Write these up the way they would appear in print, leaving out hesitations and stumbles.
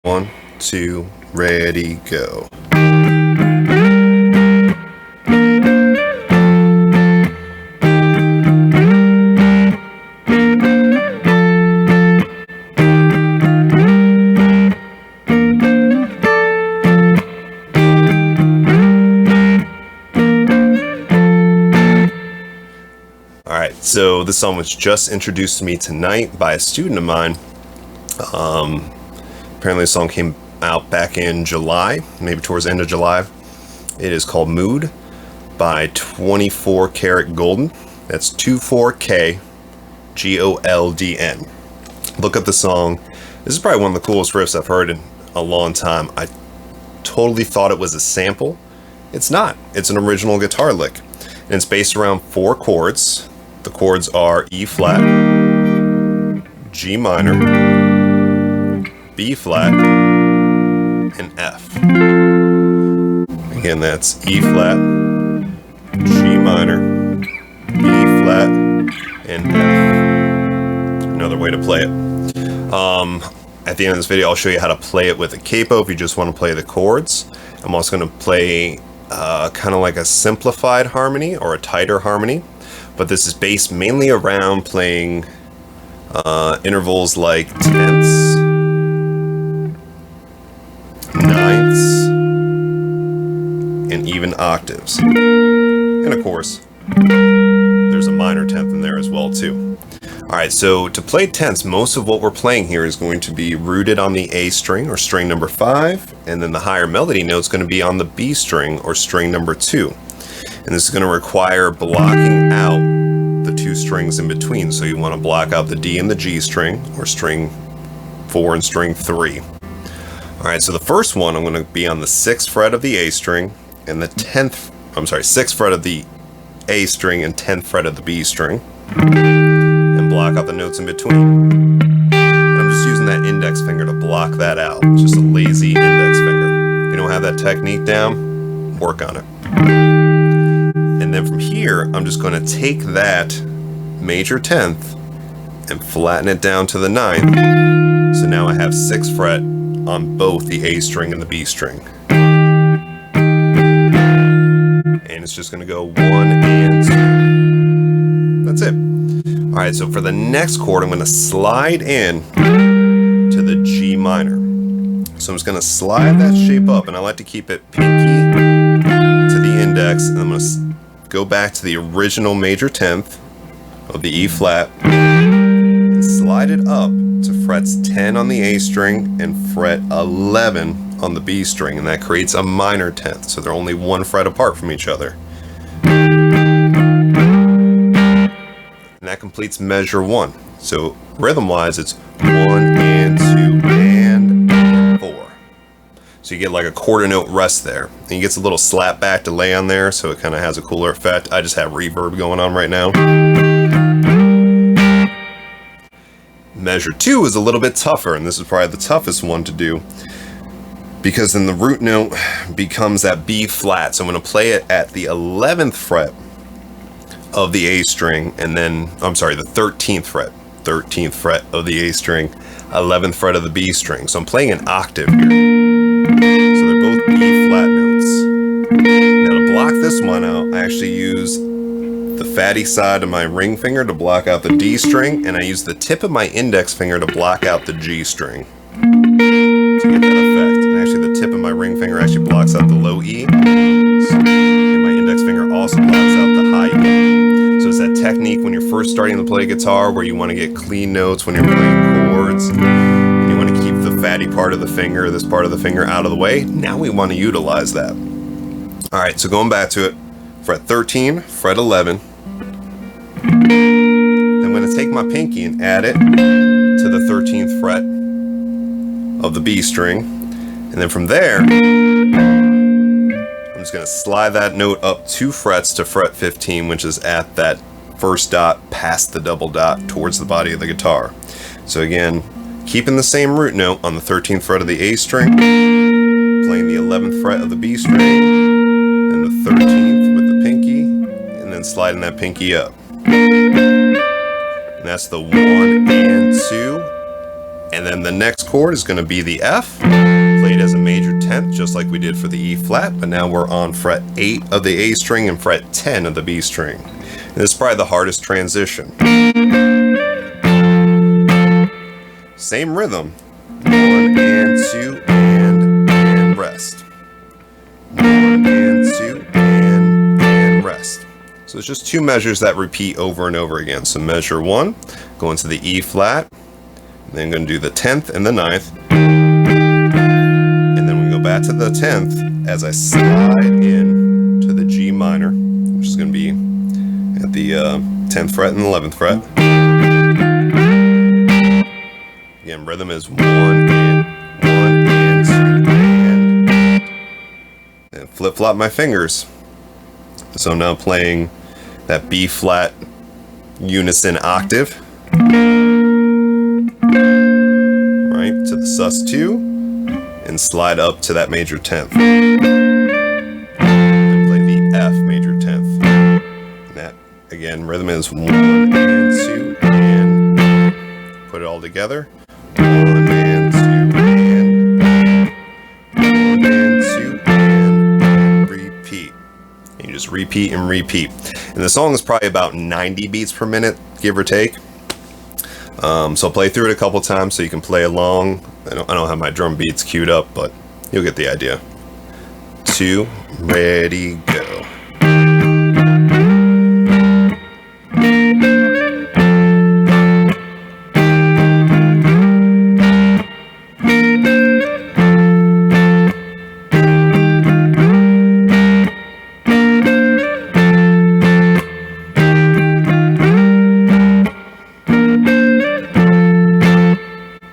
1, 2, ready, go. Alright, so this song was just introduced to me tonight by a student of mine. Apparently the song came out back in July, maybe towards the end of July. It is called Mood by 24KGoldn. That's 24KGoldn. Look up the song. This is probably one of the coolest riffs I've heard in a long time. I totally thought it was a sample. It's not. It's an original guitar lick. And it's based around 4 chords. The chords are E flat, G minor, B flat, and F. Again, that's E flat, G minor, B flat, and F. Another way to play it. At the end of this video, I'll show you how to play it with a capo if you just want to play the chords. I'm also going to play kind of like a simplified harmony or a tighter harmony. But this is based mainly around playing intervals like tenths, ninths, and even octaves. And of course, there's a minor tenth in there as well too. Alright, so to play tenths, most of what we're playing here is going to be rooted on the A string or string number 5, and then the higher melody note is going to be on the B string or string number 2. And this is going to require blocking out the 2 strings in between. So you want to block out the D and the G string, or string 4 and string 3. Alright, so the first one I'm going to be on the 6th fret of the A string, and the 6th fret of the A string and 10th fret of the B string, and block out the notes in between. And I'm just using that index finger to block that out. Just a lazy index finger. If you don't have that technique down, work on it. And then from here, I'm just going to take that major 10th and flatten it down to the 9th. So now I have 6th fret on both the A string and the B string. And it's just going to go 1 and 2. That's it. Alright, so for the next chord, I'm going to slide in to the G minor. So I'm just going to slide that shape up, and I like to keep it pinky to the index, and I'm going to go back to the original major 10th of the E flat and slide it up to frets 10 on the A string and fret 11 on the B string, and that creates a minor 10th, so they're only 1 fret apart from each other. And that completes measure 1. So rhythm-wise, it's 1 and 2 and 4. So you get like a quarter note rest there. And you get a little slap back delay on there, so it kind of has a cooler effect. I just have reverb going on right now. Measure 2 is a little bit tougher, and this is probably the toughest one to do, because then the root note becomes that B flat. So I'm going to play it at the 11th fret of the A string, and then, I'm sorry, the 13th fret of the A string, 11th fret of the B string. So I'm playing an octave here. So they're both B flat notes. Now to block this one out, I actually use the fatty side of my ring finger to block out the D string, and I use the tip of my index finger to block out the G string to get that effect. And actually the tip of my ring finger actually blocks out the low E, and my index finger also blocks out the high E. So it's that technique when you're first starting to play guitar where you want to get clean notes when you're playing chords. You want to keep the fatty part of the finger, this part of the finger, out of the way. Now we want to utilize that. Alright, so going back to it, fret 13, fret 11. Then I'm going to take my pinky and add it to the 13th fret of the B string. And then from there, I'm just going to slide that note up 2 frets to fret 15, which is at that first dot past the double dot towards the body of the guitar. So again, keeping the same root note on the 13th fret of the A string, playing the 11th fret of the B string, and the 13th with the pinky, and then sliding that pinky up. And that's the 1 and 2 And then the next chord is going to be the F, played as a major 10th, just like we did for the E flat, but now we're on fret 8 of the A string and fret 10 of the B string. And this is probably the hardest transition. Same rhythm. 1 and 2 and rest. 1 and 2 and rest. So it's just two measures that repeat over and over again. So measure 1, go into the E flat, and then I'm going to do the 10th and the 9th. And then we go back to the 10th as I slide in to the G minor, which is going to be at the 10th fret and 11th fret. Again, rhythm is 1 and 2 and flip-flop my fingers. So I'm now playing that B flat unison octave, right, to the sus2, and slide up to that major 10th. And play the F major 10th. And that, again, rhythm is 1 and 2 and put it all together. 1 and 2 and 1 and 2 and repeat. And you just repeat and repeat. And the song is probably about 90 beats per minute, give or take. So I'll play through it a couple times so you can play along. I don't have my drum beats queued up, but you'll get the idea. 2, ready, go.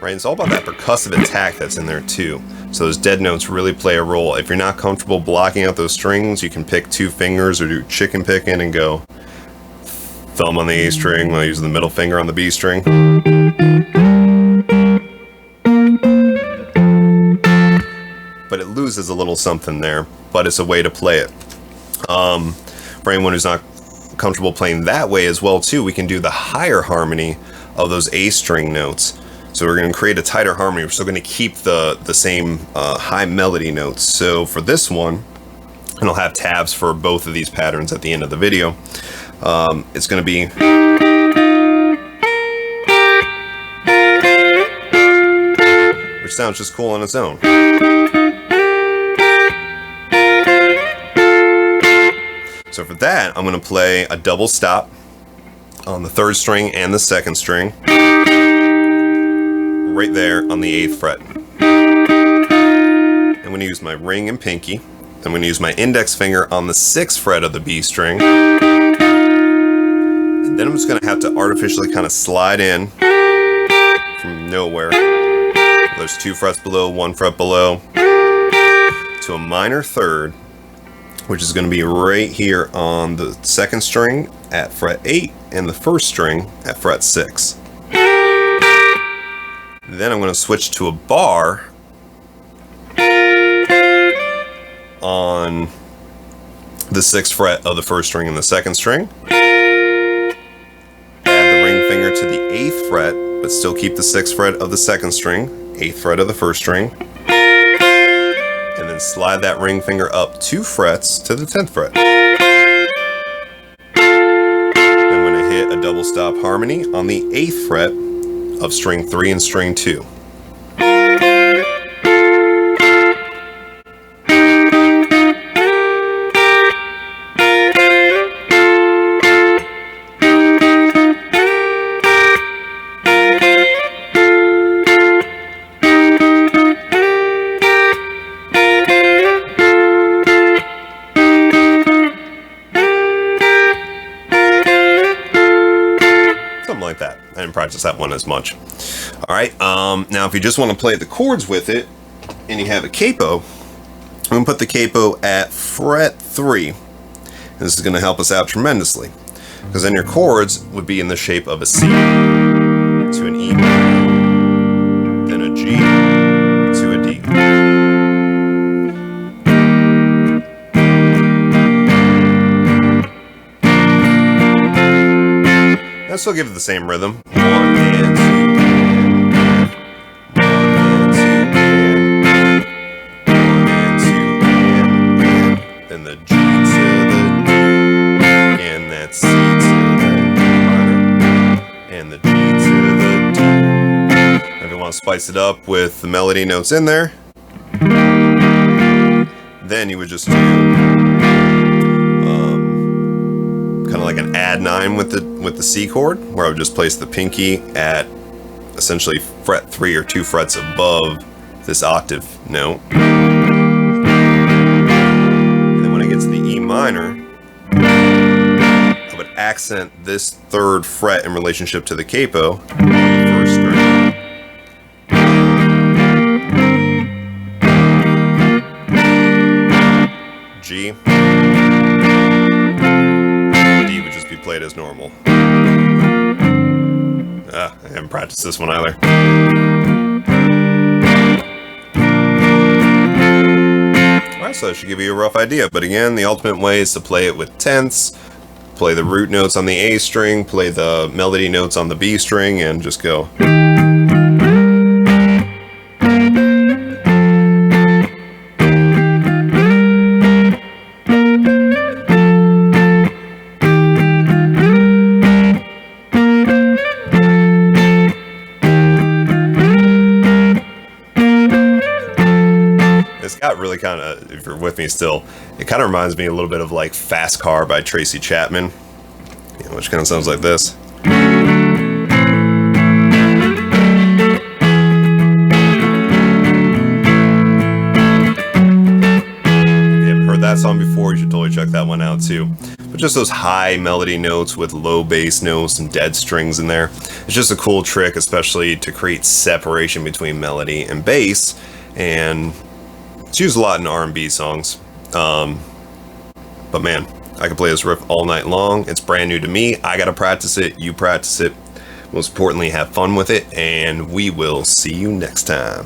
It's all about that percussive attack that's in there too. So those dead notes really play a role. If you're not comfortable blocking out those strings, you can pick 2 fingers or do chicken picking and go thumb on the A string while using the middle finger on the B string. But it loses a little something there, but it's a way to play it. For anyone who's not comfortable playing that way as well too, we can do the higher harmony of those A string notes. So we're going to create a tighter harmony. We're still going to keep the same high melody notes. So for this one, and I'll have tabs for both of these patterns at the end of the video, it's going to be, which sounds just cool on its own. So for that, I'm going to play a double stop on the 3rd string and the 2nd string. Right there on the 8th fret. I'm going to use my ring and pinky. I'm going to use my index finger on the 6th fret of the B string. And then I'm just going to have to artificially kind of slide in from nowhere. There's 2 frets below, 1 fret below, to a minor 3rd, which is going to be right here on the 2nd string at fret 8 and the 1st string at fret 6. Then I'm going to switch to a bar on the 6th fret of the 1st string and the 2nd string. Add the ring finger to the 8th fret, but still keep the 6th fret of the 2nd string, 8th fret of the 1st string. And then slide that ring finger up 2 frets to the 10th fret. Then I'm going to hit a double stop harmony on the 8th fret of string 3 and string 2. Like that. I didn't practice that one as much. Alright, now if you just want to play the chords with it, and you have a capo, I'm going to put the capo at fret 3. This is going to help us out tremendously, because then your chords would be in the shape of a C to an E minor, then a G to a D. Still give it the same rhythm. 1 and 2 and spice it up with the melody notes in there. Then you would just do kind of like an add 9 with the C chord, where I would just place the pinky at essentially fret 3 or 2 frets above this octave note. And then when I get to the E minor, I would accent this 3rd fret in relationship to the capo on the 1st string. G. D would just be played as normal. I haven't practiced this one either. Alright, so that should give you a rough idea. But again, the ultimate way is to play it with tenths, play the root notes on the A string, play the melody notes on the B string, and just go. It's got really kind of, if you're with me still, it kind of reminds me a little bit of like Fast Car by Tracy Chapman, which kind of sounds like this. If you haven't heard that song before, you should totally check that one out too. But just those high melody notes with low bass notes and dead strings in there. It's just a cool trick, especially to create separation between melody and bass, and it's used a lot in R&B songs. But man, I can play this riff all night long. It's brand new to me. I gotta practice it. You practice it. Most importantly, have fun with it, and we will see you next time.